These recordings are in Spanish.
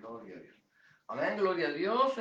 Gloria a Dios. Amén, gloria a Dios.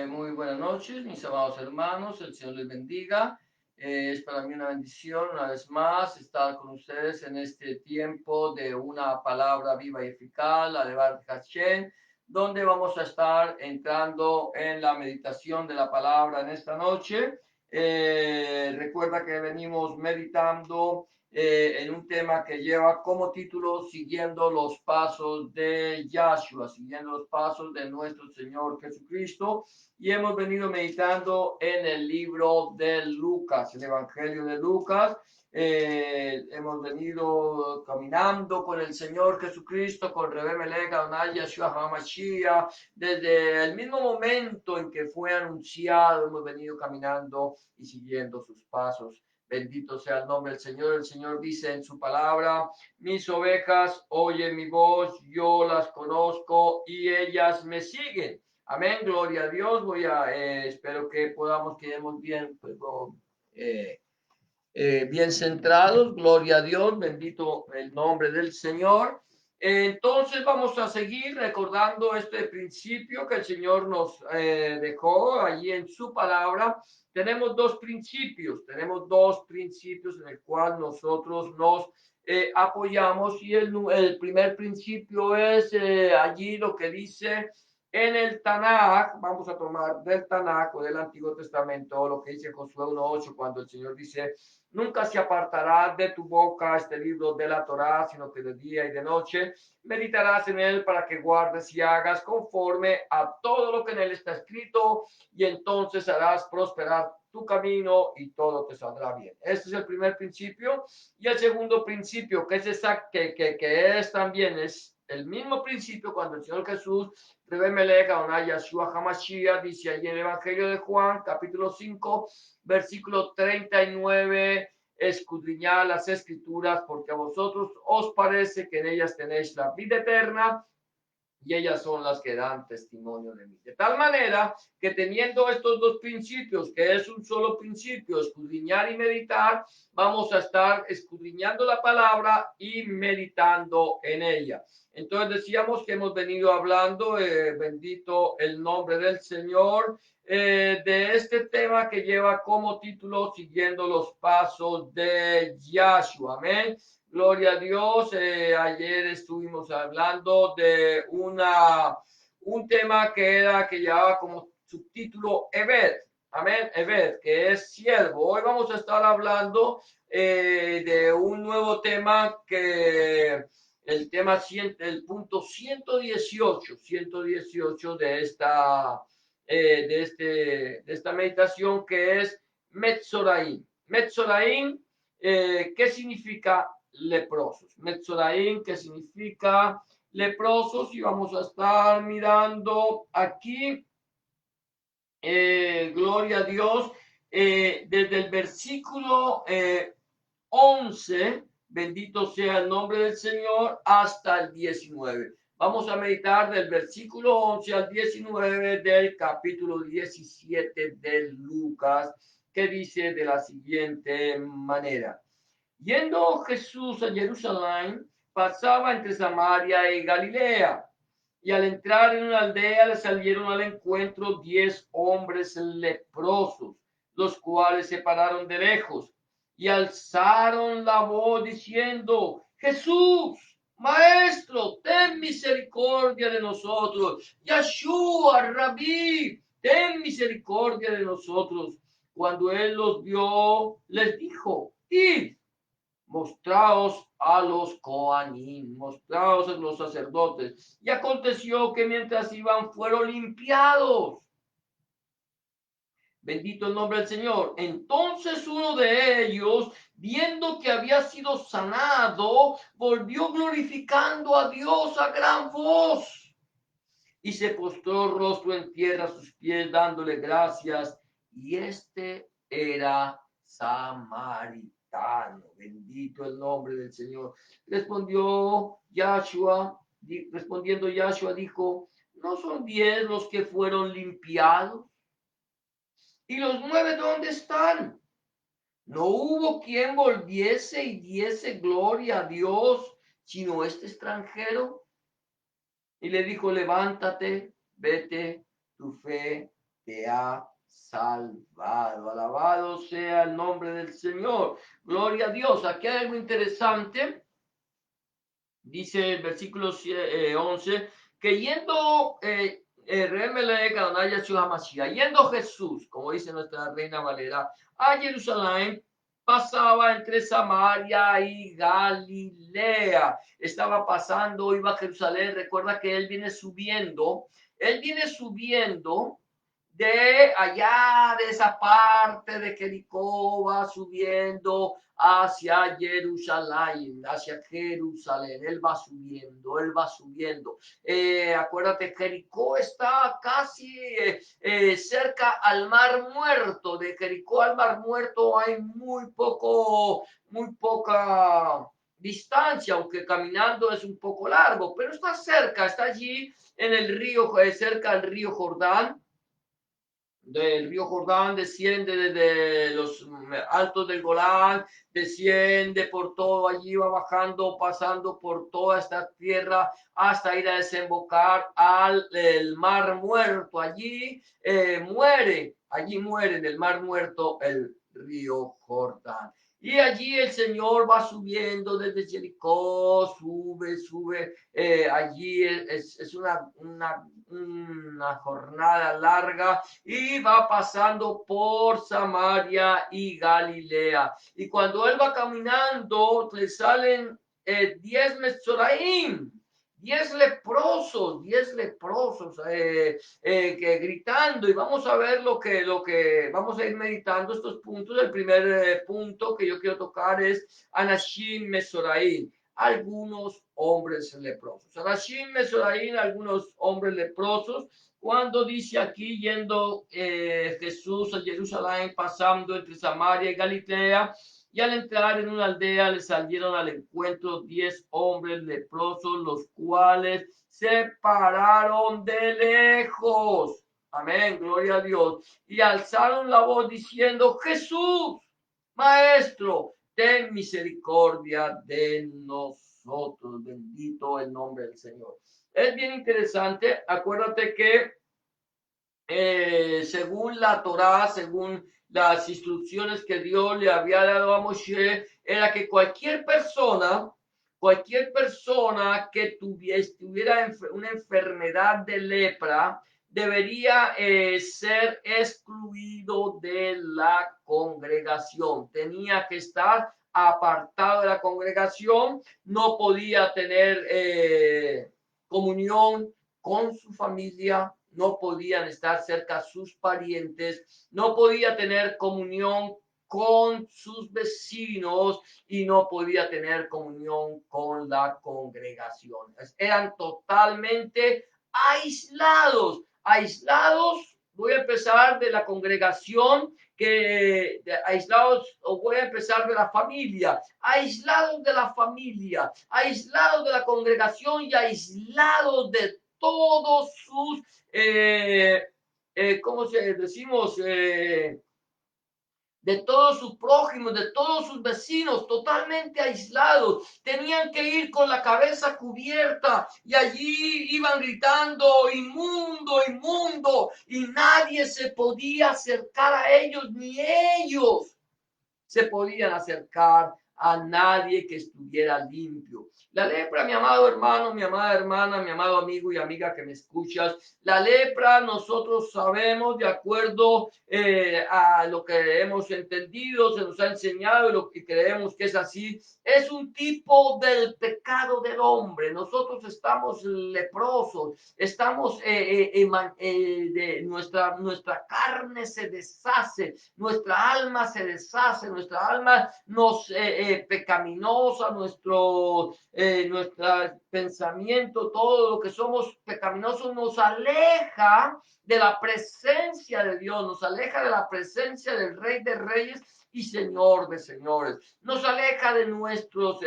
Muy buenas noches, mis amados hermanos. El Señor les bendiga. Es para mí una bendición, una vez más, estar con ustedes en este tiempo de una palabra viva y eficaz, la de Baruch Hashem, donde vamos a estar entrando en la meditación de la palabra en esta noche. Recuerda que venimos meditando en un tema que lleva como título Siguiendo los pasos de Yahshua, siguiendo los pasos de nuestro Señor Jesucristo. Y hemos venido meditando en el libro de Lucas, el Evangelio de Lucas. Hemos venido caminando con el Señor Jesucristo, con Rebbe Melech, Adonai Yahshua HaMashiach, desde el mismo momento en que fue anunciado, hemos venido caminando y siguiendo sus pasos. Bendito sea el nombre del Señor. El Señor dice en su palabra: mis ovejas oyen mi voz, yo las conozco y ellas me siguen. Amén, gloria a Dios. Espero que podamos, quedemos bien, bien centrados. Gloria a Dios, bendito el nombre del Señor. Entonces vamos a seguir recordando este principio que el Señor nos dejó allí en su palabra. Tenemos dos principios en el cual nosotros nos apoyamos, y el primer principio es allí lo que dice en el Tanaj. Vamos a tomar del Tanaj o del Antiguo Testamento lo que dice Josué 1:8, cuando el Señor dice: nunca se apartará de tu boca este libro de la Torá, sino que de día y de noche meditarás en él, para que guardes y hagas conforme a todo lo que en él está escrito, y entonces harás prosperar tu camino y todo te saldrá bien. Este es el primer principio. Y el segundo principio, que es que es también es el mismo principio cuando el Señor Jesús, Rebbe Melech, Adonai Yahshua HaMashiach, dice allí en el Evangelio de Juan, capítulo 5, versículo 39: escudriñad las escrituras, porque a vosotros os parece que en ellas tenéis la vida eterna, y ellas son las que dan testimonio de mí. De tal manera que, teniendo estos dos principios, que es un solo principio, escudriñar y meditar, vamos a estar escudriñando la palabra y meditando en ella. Entonces decíamos que hemos venido hablando, bendito el nombre del Señor, de este tema que lleva como título Siguiendo los pasos de Yahshua. Amén. Gloria a Dios. Ayer estuvimos hablando de un tema que llevaba como subtítulo Evet. Amén, Evet, que es siervo. Hoy vamos a estar hablando de un nuevo tema, que el punto 118 de esta meditación, que es Metzoraim. Metzoraim, ¿qué significa leprosos? Metzoraim, ¿qué significa leprosos? Y vamos a estar mirando aquí, gloria a Dios, desde el versículo 11, bendito sea el nombre del Señor, hasta el 19. Vamos a meditar del versículo 11 al 19 del capítulo 17 de Lucas, que dice de la siguiente manera: yendo Jesús a Jerusalén, pasaba entre Samaria y Galilea. Y al entrar en una aldea, le salieron al encuentro 10 hombres leprosos, los cuales se pararon de lejos y alzaron la voz diciendo: Jesús, Maestro, ten misericordia de nosotros. Yahshua, Rabí, ten misericordia de nosotros. Cuando él los vio, les dijo: id, mostraos a los Coanín, mostraos a los sacerdotes. Y aconteció que mientras iban, fueron limpiados. Bendito el nombre del Señor. Entonces uno de ellos, viendo que había sido sanado, volvió glorificando a Dios a gran voz, y se postró rostro en tierra a sus pies, dándole gracias. Y este era samaritano. Bendito el nombre del Señor. Respondiendo Yahshua dijo: ¿no son 10 los que fueron limpiados? ¿Y los 9 dónde están? No hubo quien volviese y diese gloria a Dios, sino este extranjero. y le dijo, levántate, vete, tu fe te ha salvado. Alabado sea el nombre del Señor. Gloria a Dios. Aquí hay algo interesante. Dice el versículo 11, que yendo yendo Jesús, como dice nuestra reina Valera, a Jerusalén, pasaba entre Samaria y Galilea. Estaba pasando, iba a Jerusalén. Recuerda que él viene subiendo de allá, de esa parte de Jericó, va subiendo hacia Jerusalén, él va subiendo, él va subiendo. Acuérdate, Jericó está casi cerca al Mar Muerto. De Jericó al Mar Muerto hay muy poca distancia, aunque caminando es un poco largo, pero está cerca, está allí en el río, cerca del río Jordán. Del río Jordán, desciende desde los altos del Golán, desciende por todo, allí va bajando, pasando por toda esta tierra hasta ir a desembocar al el Mar Muerto. Allí muere en el Mar Muerto el río Jordán. Y allí el Señor va subiendo desde Jericó, sube. Allí es una jornada larga y va pasando por Samaria y Galilea. Y cuando él va caminando, le salen 10 Metzoraim, 10 leprosos que gritando. Y vamos a ver lo que vamos a ir meditando estos puntos. El primer punto que yo quiero tocar es Anashim Mesoraim, algunos hombres leprosos. Anashim Mesoraim, algunos hombres leprosos. Cuando dice aquí, yendo Jesús a Jerusalén, pasando entre Samaria y Galilea, y al entrar en una aldea le salieron al encuentro 10 hombres leprosos, los cuales se pararon de lejos. Amén, gloria a Dios. Y alzaron la voz diciendo, Jesús, Maestro, ten misericordia de nosotros. Bendito el nombre del Señor. Es bien interesante. Acuérdate que según la Torá, según las instrucciones que Dios le había dado a Moshe, era que cualquier persona que tuviera una enfermedad de lepra, debería ser excluido de la congregación. Tenía que estar apartado de la congregación, no podía tener comunión con su familia, no podían estar cerca sus parientes, no podía tener comunión con sus vecinos y no podía tener comunión con la congregación. Eran totalmente aislados. Voy a empezar de la congregación, aislados, o voy a empezar de la familia, aislados de la congregación y aislados de todos sus, ¿cómo se decimos? De todos sus prójimos, de todos sus vecinos, totalmente aislados. Tenían que ir con la cabeza cubierta y allí iban gritando, inmundo, inmundo, y nadie se podía acercar a ellos, ni ellos se podían acercar a nadie que estuviera limpio. La lepra, mi amado hermano, mi amada hermana, mi amado amigo y amiga que me escuchas, la lepra nosotros sabemos de acuerdo a lo que hemos entendido, se nos ha enseñado y lo que creemos que es así, es un tipo del pecado del hombre. Nosotros estamos leprosos, estamos de nuestra carne se deshace, nuestra alma se deshace, nuestra alma nos pecaminosa, nuestro pensamiento, todo lo que somos pecaminosos nos aleja de la presencia de Dios, nos aleja de la presencia del Rey de Reyes y Señor de Señores, nos aleja de nuestros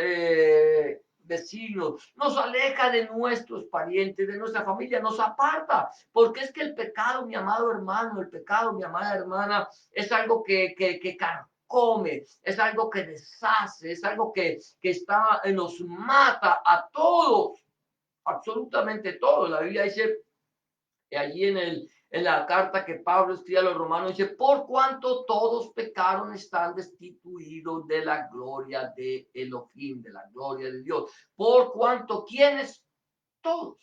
vecinos, nos aleja de nuestros parientes, de nuestra familia, nos aparta, porque es que el pecado, mi amado hermano, el pecado, mi amada hermana, es algo que carcome, es algo que deshace, es algo que nos mata a todos. absolutamente todo. La Biblia dice, allí en la carta que Pablo escribe a los romanos, dice, por cuanto todos pecaron, están destituidos de la gloria de Elohim, de la gloria de Dios. Por cuanto, ¿quiénes? Todos.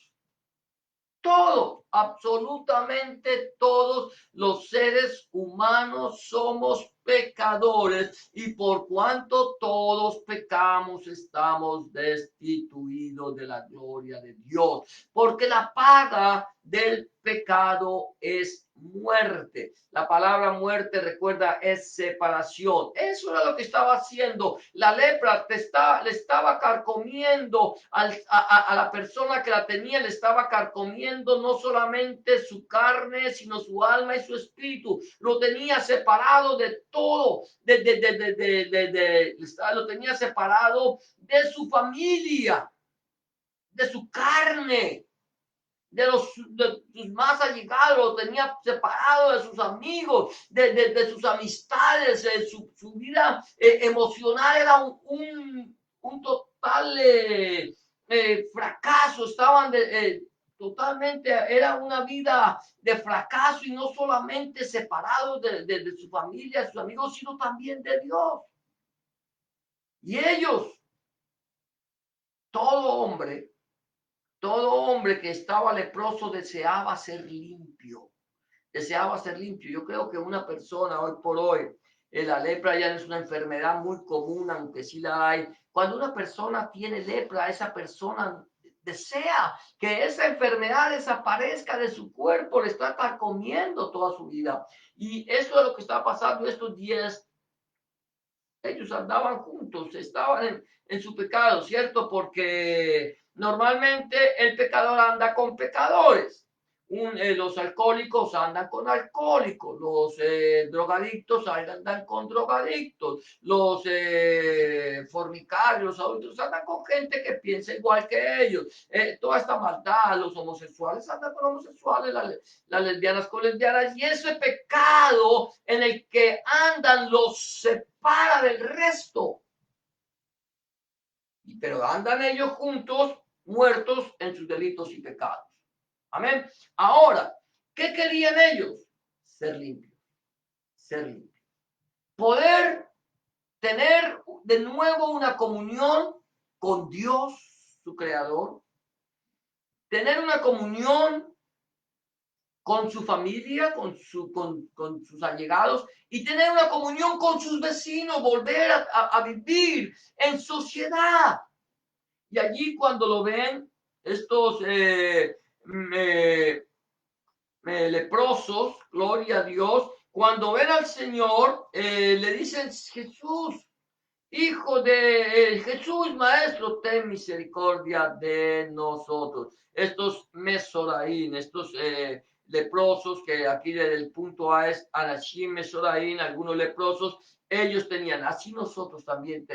Todos, absolutamente todos los seres humanos somos pecadores y por cuanto todos pecamos estamos destituidos de la gloria de Dios, porque la paga del pecado es muerte. La palabra muerte, recuerda, es separación. Eso era lo que estaba haciendo. La lepra le estaba carcomiendo a la persona que la tenía, le estaba carcomiendo no solamente su carne, sino su alma y su espíritu. Lo tenía separado de todo, lo tenía separado de su familia, de su carne, de sus más allegados, lo tenía separado de sus amigos, de sus amistades, su vida emocional era un total fracaso, estaban totalmente, era una vida de fracaso y no solamente separados de su familia, de sus amigos, sino también de Dios. Y ellos, todo hombre que estaba leproso deseaba ser limpio, deseaba ser limpio. Yo creo que una persona hoy por hoy, la lepra ya no es una enfermedad muy común, aunque sí la hay. Cuando una persona tiene lepra, esa persona desea que esa enfermedad desaparezca de su cuerpo, le está carcomiendo toda su vida. Y eso es lo que está pasando estos días. Ellos andaban juntos, estaban en su pecado, ¿cierto? Porque normalmente el pecador anda con pecadores. Los alcohólicos andan con alcohólicos, los drogadictos andan con drogadictos, los fornicarios, los adultos andan con gente que piensa igual que ellos. Toda esta maldad, los homosexuales andan con homosexuales, las lesbianas con lesbianas, y ese pecado en el que andan los separa del resto. Pero andan ellos juntos, muertos en sus delitos y pecados. Amén. Ahora, ¿qué querían ellos? Ser limpios. Ser limpios. Poder tener de nuevo una comunión con Dios, su creador. Tener una comunión con su familia, con sus allegados y tener una comunión con sus vecinos, volver a vivir en sociedad. Y allí cuando lo ven, estos leprosos, gloria a Dios, cuando ven al Señor, le dicen, Jesús, Hijo de Jesús, Maestro, ten misericordia de nosotros. Estos mesoraín, estos leprosos, que aquí desde el punto A es Anashim, mesoraín, algunos leprosos, ellos tenían, así nosotros también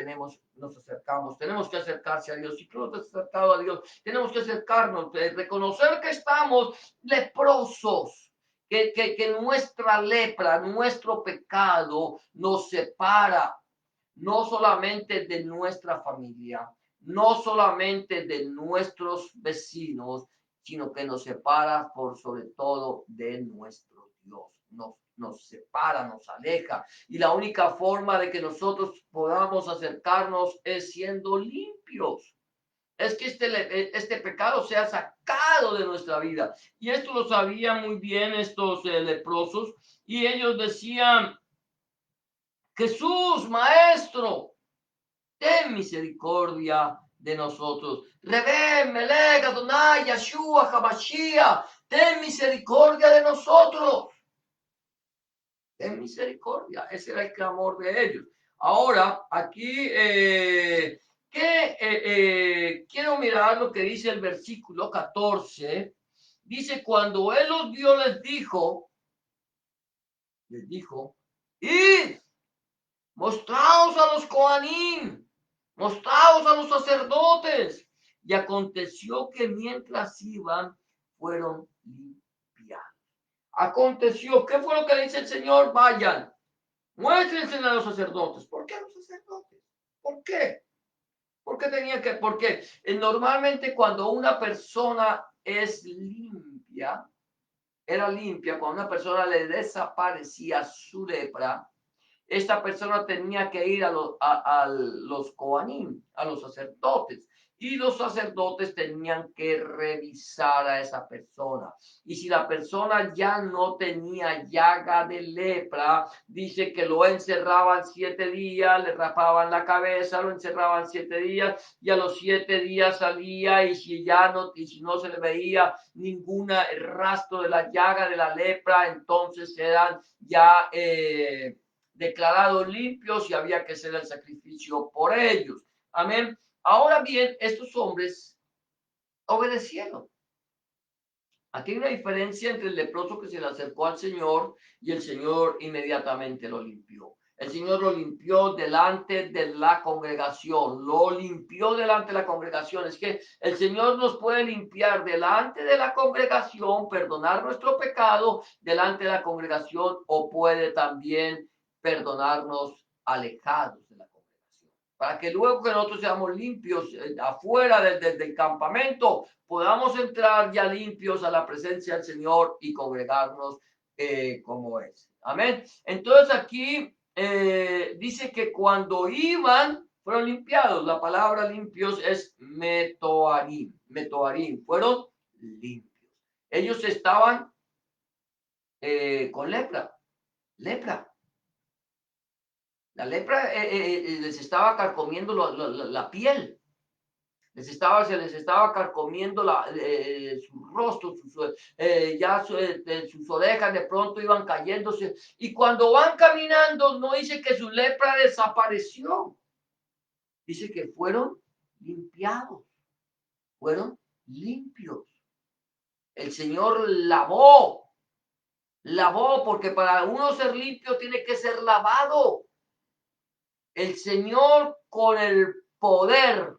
nos acercamos, tenemos que acercarse a Dios. Si tú no te has acercado a Dios, tenemos que acercarnos, reconocer que estamos leprosos, que nuestra lepra, nuestro pecado nos separa no solamente de nuestra familia, no solamente de nuestros vecinos, sino que nos separa por sobre todo de nuestro Dios. Nos separa, nos aleja. Y la única forma de que nosotros podamos acercarnos es siendo limpios. Es que este pecado sea sacado de nuestra vida. Y esto lo sabían muy bien estos leprosos. Y ellos decían, Jesús, Maestro, ten misericordia de nosotros. Rebe, Melech, Adonai, Yeshua, Habashia, ten misericordia de nosotros. Ten misericordia. Ese era el clamor de ellos. Ahora, aquí, quiero mirar lo que dice el versículo 14. Dice, cuando él los vio, les dijo, id, mostraos a los Coanim, mostraos a los sacerdotes. Y aconteció que mientras iban, fueron limpiados. Aconteció, ¿qué fue lo que dice el Señor? Vayan, muéstrense a los sacerdotes. ¿Por qué a los sacerdotes? ¿Por qué? qué tenía que? Porque normalmente cuando una persona es limpia, era limpia, cuando una persona le desaparecía su lepra, esta persona tenía que ir a los Coanim, a los sacerdotes, y los sacerdotes tenían que revisar a esa persona. Y si la persona ya no tenía llaga de lepra, dice que lo encerraban 7 días, le rapaban la cabeza, lo encerraban 7 días, y a los 7 días salía, y si no se le veía ningún rastro de la llaga de la lepra, entonces eran ya declarados limpios y había que hacer el sacrificio por ellos. Amén. Ahora bien, estos hombres obedecieron. Aquí hay una diferencia entre el leproso que se le acercó al Señor y el Señor inmediatamente lo limpió. El Señor lo limpió delante de la congregación, lo limpió delante de la congregación. Es que el Señor nos puede limpiar delante de la congregación, perdonar nuestro pecado delante de la congregación, o puede también perdonarnos alejados de la congregación. Para que luego que nosotros seamos limpios afuera del campamento, podamos entrar ya limpios a la presencia del Señor y congregarnos como es. Amén. Entonces aquí dice que cuando iban, fueron limpiados. La palabra limpios es metoarim. Metoarim, fueron limpios. Ellos estaban con lepra. Lepra. La lepra les estaba carcomiendo la piel. Se les estaba carcomiendo su rostro, sus orejas de pronto iban cayéndose. Y cuando van caminando, no dice que su lepra desapareció. Dice que fueron limpiados, fueron limpios. El Señor lavó, porque para uno ser limpio tiene que ser lavado. El Señor con el poder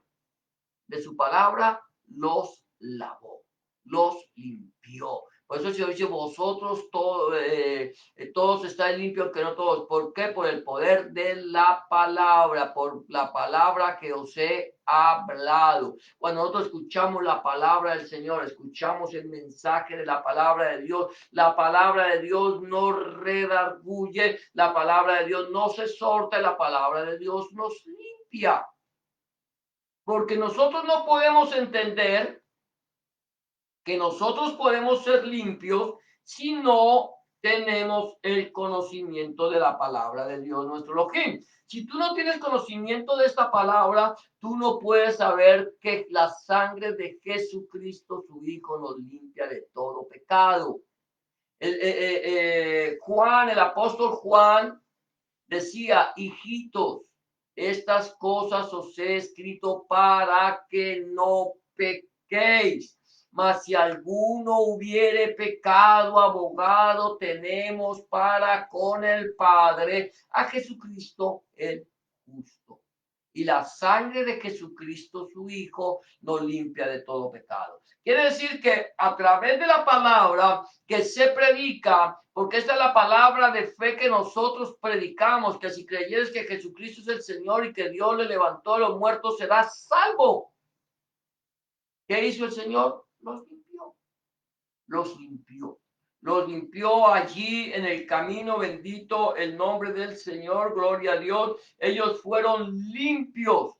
de su palabra los lavó, los limpió. Por eso se dice vosotros todos estáis limpios, que no todos. ¿Por qué? Por el poder de la palabra, por la palabra que os he hablado. Cuando nosotros escuchamos la palabra del Señor, escuchamos el mensaje de la palabra de Dios, la palabra de Dios no redarguye, la palabra de Dios no se exhorta, la palabra de Dios nos limpia. Porque nosotros no podemos entender que nosotros podemos ser limpios si no tenemos el conocimiento de la palabra de Dios nuestro Elohim. Si tú no tienes conocimiento de esta palabra, tú no puedes saber que la sangre de Jesucristo, su Hijo, nos limpia de todo pecado. Juan, el apóstol Juan, decía: hijitos, estas cosas os he escrito para que no pequéis. Mas si alguno hubiere pecado, abogado tenemos para con el Padre, a Jesucristo el justo. Y la sangre de Jesucristo, su Hijo, nos limpia de todo pecado. Quiere decir que a través de la palabra que se predica, porque esta es la palabra de fe que nosotros predicamos, que si creyeres que Jesucristo es el Señor y que Dios le levantó a los muertos, serás salvo. ¿Qué hizo el Señor? Los limpió. Los limpió. Los limpió allí en el camino, bendito el nombre del Señor, gloria a Dios. Ellos fueron limpios.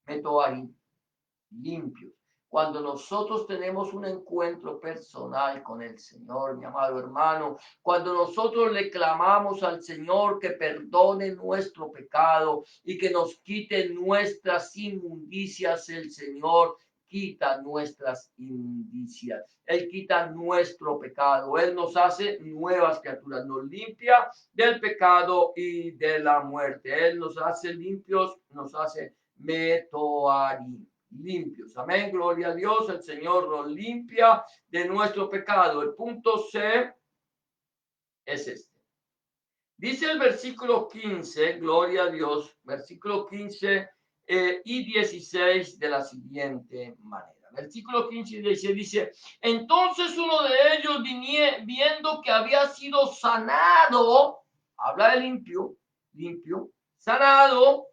Metoarim, limpios. Cuando nosotros tenemos un encuentro personal con el Señor, mi amado hermano, cuando nosotros le clamamos al Señor que perdone nuestro pecado y que nos quite nuestras inmundicias, el Señor quita nuestras inmundicias. Él quita nuestro pecado. Él nos hace nuevas criaturas, nos limpia del pecado y de la muerte. Él nos hace limpios, nos hace metoarim, limpios. Amén, gloria a Dios. El Señor nos limpia de nuestro pecado. El punto C es este. Dice el versículo 15, gloria a Dios, versículo 15 y 16 de la siguiente manera. Versículo 15 y 16 dice: entonces uno de ellos viendo que había sido sanado, habla de limpio, sanado,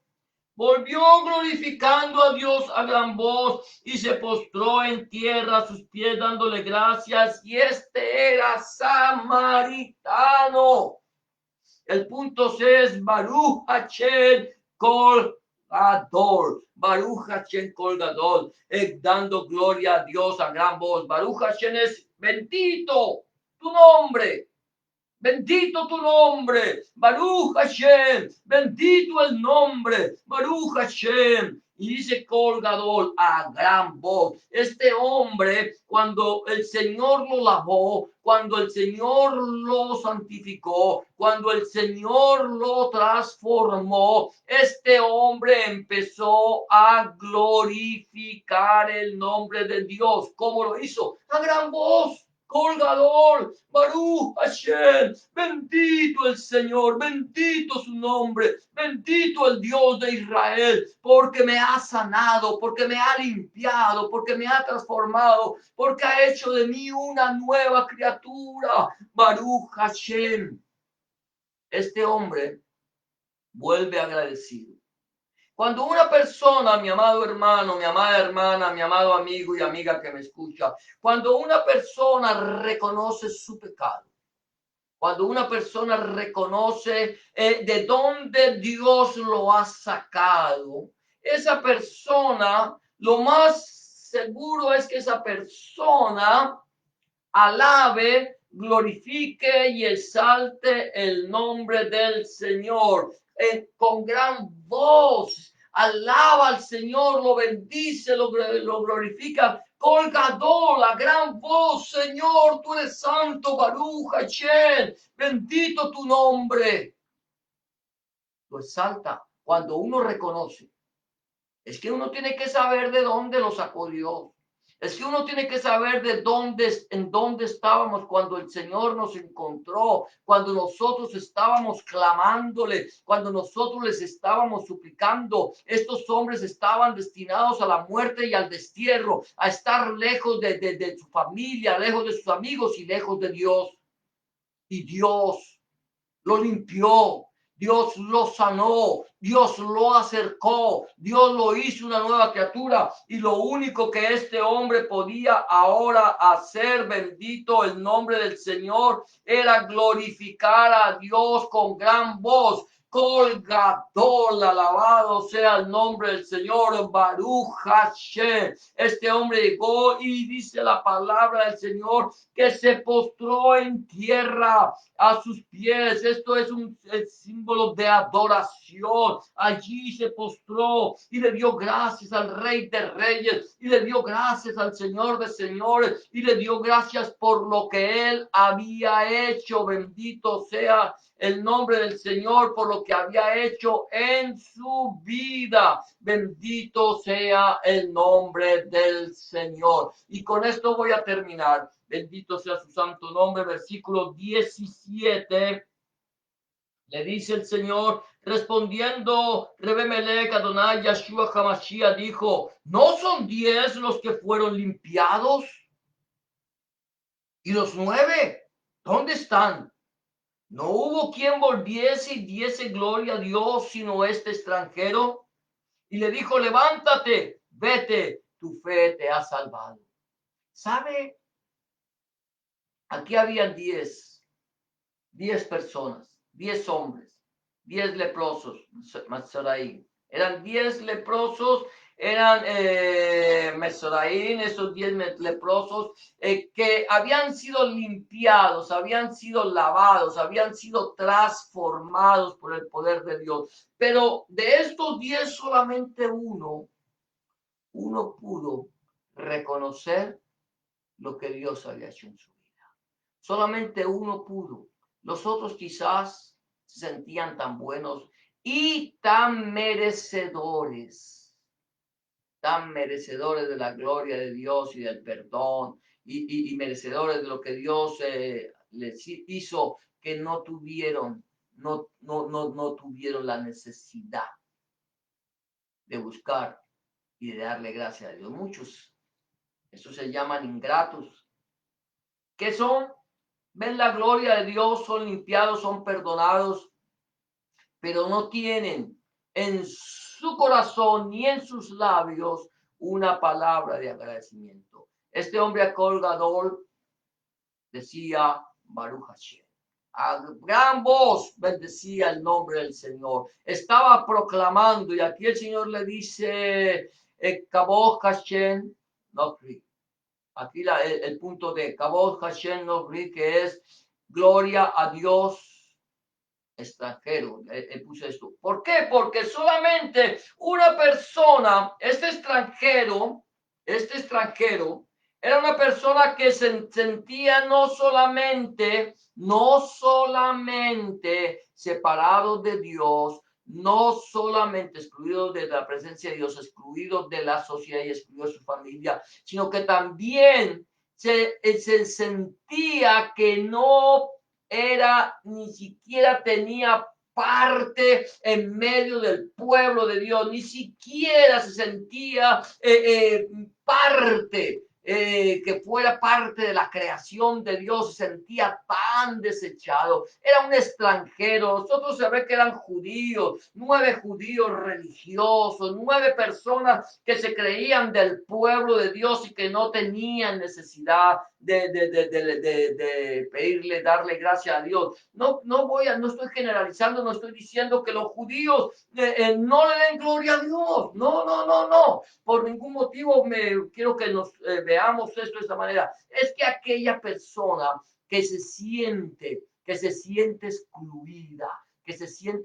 volvió glorificando a Dios a gran voz y se postró en tierra a sus pies dándole gracias. Y este era samaritano. El punto C es Baruch Hashem Kol Gadol. Baruch Hashem Kol Gadol. Dando gloria a Dios a gran voz. Baruch Hashem es bendito tu nombre. Bendito tu nombre, Baruch Hashem, bendito el nombre, Baruch Hashem. Y dice colgador a gran voz. Este hombre, cuando el Señor lo lavó, cuando el Señor lo santificó, cuando el Señor lo transformó, este hombre empezó a glorificar el nombre de Dios. ¿Cómo lo hizo? A gran voz. Colgador, Baruch Hashem, bendito el Señor, bendito su nombre, bendito el Dios de Israel, porque me ha sanado, porque me ha limpiado, porque me ha transformado, porque ha hecho de mí una nueva criatura. Baruch Hashem. Este hombre vuelve agradecido. Cuando una persona, mi amado hermano, mi amada hermana, mi amado amigo y amiga que me escucha, cuando una persona reconoce su pecado, cuando una persona reconoce de dónde Dios lo ha sacado, esa persona, lo más seguro es que esa persona alabe, glorifique y exalte el nombre del Señor con gran voz. Alaba al Señor, lo bendice, lo glorifica. Colgador, la gran voz, Señor, tú eres santo, Baruch Hashem, bendito tu nombre. Lo exalta cuando uno reconoce. Es que uno tiene que saber de dónde lo sacó Dios. Es que uno tiene que saber en dónde estábamos cuando el Señor nos encontró, cuando nosotros estábamos clamándole, cuando nosotros les estábamos suplicando. Estos hombres estaban destinados a la muerte y al destierro, a estar lejos de su familia, lejos de sus amigos y lejos de Dios. Y Dios lo limpió, Dios lo sanó, Dios lo acercó, Dios lo hizo una nueva criatura y lo único que este hombre podía ahora hacer, bendito el nombre del Señor, era glorificar a Dios con gran voz. Colgador, alabado sea el nombre del Señor, Baruch Hashem. Este hombre llegó y dice la palabra del Señor que se postró en tierra a sus pies. Esto es un símbolo de adoración. Allí se postró y le dio gracias al Rey de Reyes y le dio gracias al Señor de Señores y le dio gracias por lo que él había hecho. Bendito sea el nombre del Señor por lo que había hecho en su vida. Bendito sea el nombre del Señor. Y con esto voy a terminar. Bendito sea su santo nombre. Versículo 17. Le dice el Señor, respondiendo Rebemelech, Adonai Yahshua Hamashiach, dijo, ¿no son 10 los que fueron limpiados? ¿Y los 9? ¿Dónde están? No hubo quien volviese y diese gloria a Dios, sino este extranjero. Y le dijo, levántate, vete, tu fe te ha salvado. ¿Sabe? Aquí habían 10 personas, 10 hombres, 10 leprosos, Mazoraín. Eran 10 leprosos, eran Mesoraín, esos 10 leprosos que habían sido limpiados, habían sido lavados, habían sido transformados por el poder de Dios. Pero de estos 10 solamente uno pudo reconocer lo que Dios había hecho en su vida. Solamente uno pudo. Los otros quizás se sentían tan buenos y tan merecedores de la gloria de Dios y del perdón y merecedores de lo que Dios les hizo, que no tuvieron la necesidad de buscar y de darle gracias a Dios. Muchos, estos se llaman ingratos. ¿Qué son? Ven la gloria de Dios, son limpiados, son perdonados, pero no tienen en su corazón ni en sus labios una palabra de agradecimiento. Este hombre acolgador decía Baruch Hashem. A gran voz bendecía el nombre del Señor. Estaba proclamando, y aquí el Señor le dice, Kabod Hashem Nokri. Aquí el punto de Kabod Hashem Nokri, que es gloria a Dios extranjero. Puse esto. ¿Por qué? Porque solamente una persona, este extranjero, era una persona que se sentía no solamente separado de Dios, no solamente excluido de la presencia de Dios, excluido de la sociedad y excluido de su familia, sino que también se sentía que no era, ni siquiera tenía parte en medio del pueblo de Dios, ni siquiera se sentía parte, que fuera parte de la creación de Dios, se sentía tan desechado, era un extranjero. Nosotros sabemos que eran judíos, 9 judíos religiosos, 9 personas que se creían del pueblo de Dios y que no tenían necesidad de pedirle, darle gracias a Dios. No estoy generalizando, no estoy diciendo que los judíos no le den gloria a Dios. No. Por ningún motivo quiero que nos veamos esto de esta manera. Es que aquella persona que se siente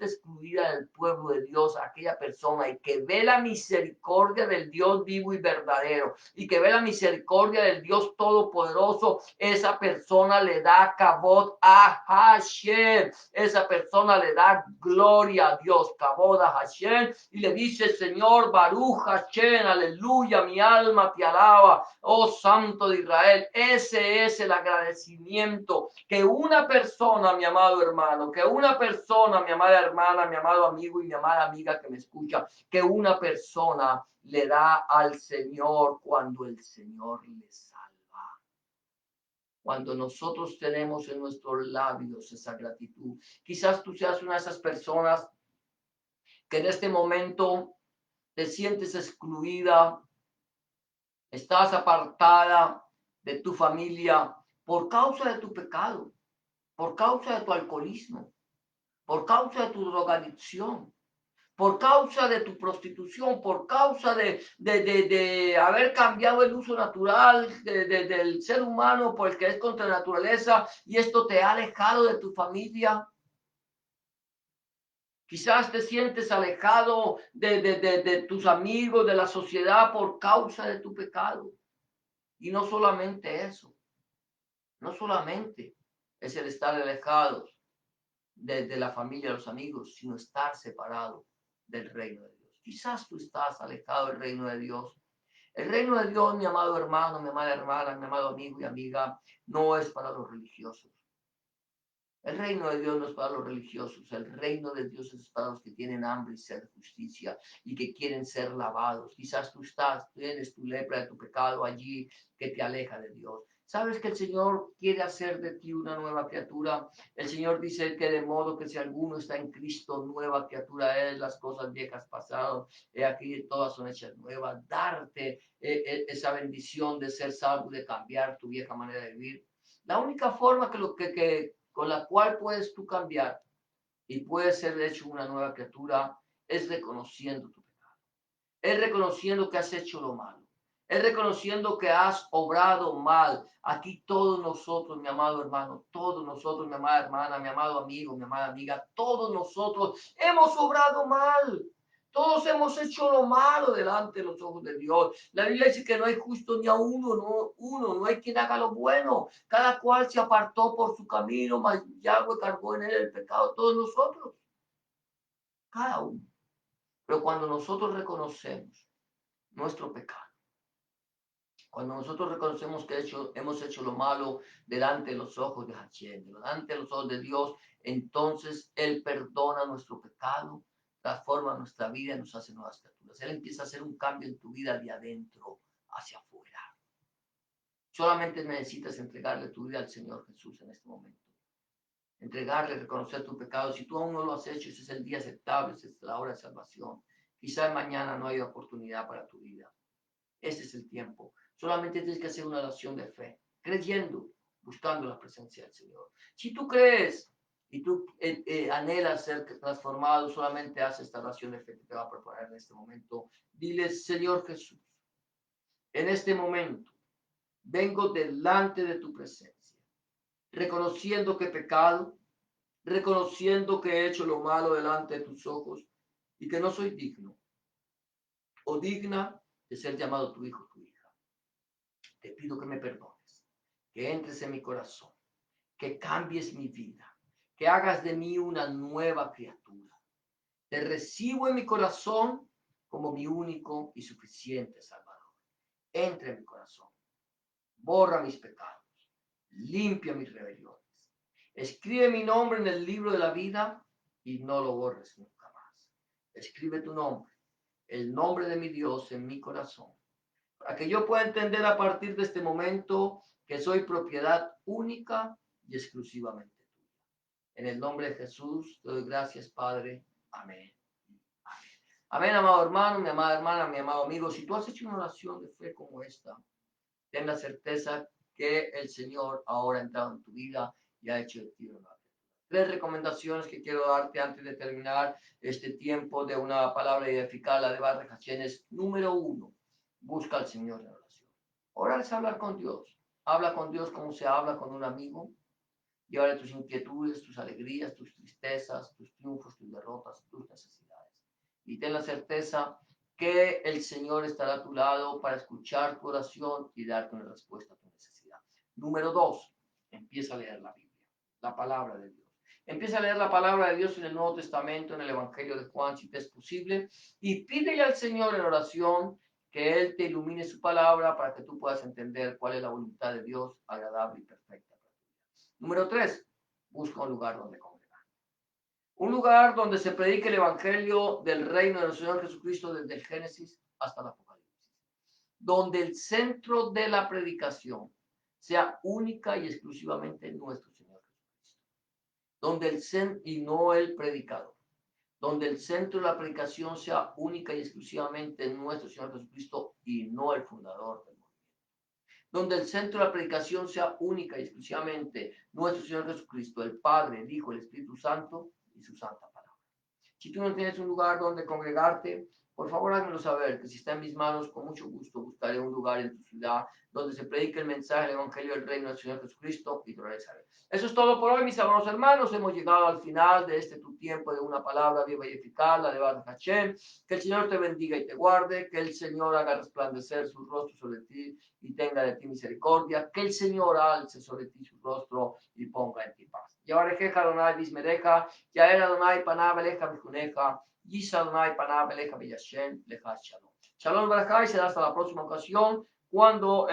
excluida del pueblo de Dios, aquella persona, y que ve la misericordia del Dios vivo y verdadero, y que ve la misericordia del Dios todopoderoso, esa persona le da kabod a Hashem, esa persona le da gloria a Dios, kabod a Hashem, y le dice: Señor, Baruch Hashem, aleluya, mi alma te alaba, oh Santo de Israel. Ese es el agradecimiento que una persona, mi amado hermano, que una persona, mi amada hermana, mi amado amigo y mi amada amiga que me escucha, que una persona le da al Señor cuando el Señor le salva. Cuando nosotros tenemos en nuestros labios esa gratitud. Quizás tú seas una de esas personas que en este momento te sientes excluida, estás apartada de tu familia por causa de tu pecado, por causa de tu alcoholismo, por causa de tu drogadicción, por causa de tu prostitución, por causa de haber cambiado el uso natural del ser humano por el que es contra la naturaleza, y esto te ha alejado de tu familia. Quizás te sientes alejado de tus amigos, de la sociedad por causa de tu pecado. Y no solamente eso, no solamente es el estar alejados de la familia, los amigos, sino estar separado del reino de Dios. Quizás tú estás alejado del reino de Dios. El reino de Dios, mi amado hermano, mi amada hermana, mi amado amigo y amiga, no es para los religiosos. El reino de Dios no es para los religiosos. El reino de Dios es para los que tienen hambre y sed de justicia y que quieren ser lavados. Quizás tienes tu lepra de tu pecado allí que te aleja de Dios. ¿Sabes que el Señor quiere hacer de ti una nueva criatura? El Señor dice que de modo que si alguno está en Cristo, nueva criatura es, las cosas viejas pasadas, aquí todas son hechas nuevas. Darte esa bendición de ser salvo y de cambiar tu vieja manera de vivir. La única forma con la cual puedes tú cambiar y puedes ser hecho una nueva criatura es reconociendo tu pecado, es reconociendo que has hecho lo malo, es reconociendo que has obrado mal. Aquí todos nosotros, mi amado hermano, todos nosotros, mi amada hermana, mi amado amigo, mi amada amiga, todos nosotros hemos obrado mal. Todos hemos hecho lo malo delante de los ojos de Dios. La Biblia dice que no hay justo ni a no hay quien haga lo bueno. Cada cual se apartó por su camino, mas Yahweh cargó en él el pecado de todos nosotros. Cada uno. Pero cuando nosotros reconocemos nuestro pecado, cuando nosotros reconocemos que hemos hecho lo malo delante de los ojos de Hashem, delante de los ojos de Dios, entonces Él perdona nuestro pecado, transforma nuestra vida y nos hace nuevas criaturas. Él empieza a hacer un cambio en tu vida de adentro hacia afuera. Solamente necesitas entregarle tu vida al Señor Jesús en este momento. Entregarle, reconocer tu pecado. Si tú aún no lo has hecho, ese es el día aceptable, esa es la hora de salvación. Quizás mañana no haya oportunidad para tu vida. Este es el tiempo. Solamente tienes que hacer una oración de fe, creyendo, buscando la presencia del Señor. Si tú crees y tú anhelas ser transformado, solamente haz esta oración de fe que te va a proponer en este momento. Dile, Señor Jesús, en este momento vengo delante de tu presencia, reconociendo que he pecado, reconociendo que he hecho lo malo delante de tus ojos y que no soy digno o digna de ser llamado tu hijo, tu hija. Te pido que me perdones, que entres en mi corazón, que cambies mi vida, que hagas de mí una nueva criatura. Te recibo en mi corazón como mi único y suficiente Salvador. Entra en mi corazón, borra mis pecados, limpia mis rebeliones. Escribe mi nombre en el libro de la vida y no lo borres nunca más. Escribe tu nombre, el nombre de mi Dios en mi corazón, para que yo pueda entender a partir de este momento que soy propiedad única y exclusivamente tuya. En el nombre de Jesús te doy gracias, Padre. Amén. Amén. Amén, amado hermano, mi amada hermana, mi amado amigo. Si tú has hecho una oración de fe como esta, ten la certeza que el Señor ahora ha entrado en tu vida y ha hecho de ti una criatura. Tres recomendaciones que quiero darte antes de terminar este tiempo de una palabra edificada, la de Barre Hachénes. Número uno, busca al Señor en oración. Orar es hablar con Dios. Habla con Dios como se habla con un amigo. Llévale tus inquietudes, tus alegrías, tus tristezas, tus triunfos, tus derrotas, tus necesidades. Y ten la certeza que el Señor estará a tu lado para escuchar tu oración y darte una respuesta a tu necesidad. Número dos, empieza a leer la Biblia, la palabra de Dios. Empieza a leer la palabra de Dios en el Nuevo Testamento, en el Evangelio de Juan, si te es posible, y pídele al Señor en oración que Él te ilumine su palabra para que tú puedas entender cuál es la voluntad de Dios agradable y perfecta. Número tres, busca un lugar donde congregar. Un lugar donde se predique el Evangelio del reino del Señor Jesucristo desde el Génesis hasta el Apocalipsis. Donde el centro de la predicación sea única y exclusivamente nuestro Señor Jesucristo. Donde el centro y no el predicador. Donde el centro de la predicación sea única y exclusivamente nuestro Señor Jesucristo y no el fundador del mundo. Donde el centro de la predicación sea única y exclusivamente nuestro Señor Jesucristo, el Padre, el Hijo, el Espíritu Santo y su santa palabra. Si tú no tienes un lugar donde congregarte, por favor háganmelo saber, que si está en mis manos, con mucho gusto buscaré un lugar en tu ciudad donde se predique el mensaje del Evangelio del Reino del Señor Jesucristo y te lo haré saber. Eso es todo por hoy, mis amados hermanos. Hemos llegado al final de este tu tiempo de una palabra viva y eficaz, la de Baruch Hashem. Que el Señor te bendiga y te guarde, que el Señor haga resplandecer su rostro sobre ti y tenga de ti misericordia, que el Señor alce sobre ti su rostro y ponga en ti paz. Yavarejeja Adonai Bismereja, Yael Adonai Panav Eleja Bijuneja, Yisa Adonai Panav Eleja Biyashem Leja Shalom. Shalom Barajá y será hasta la próxima ocasión cuando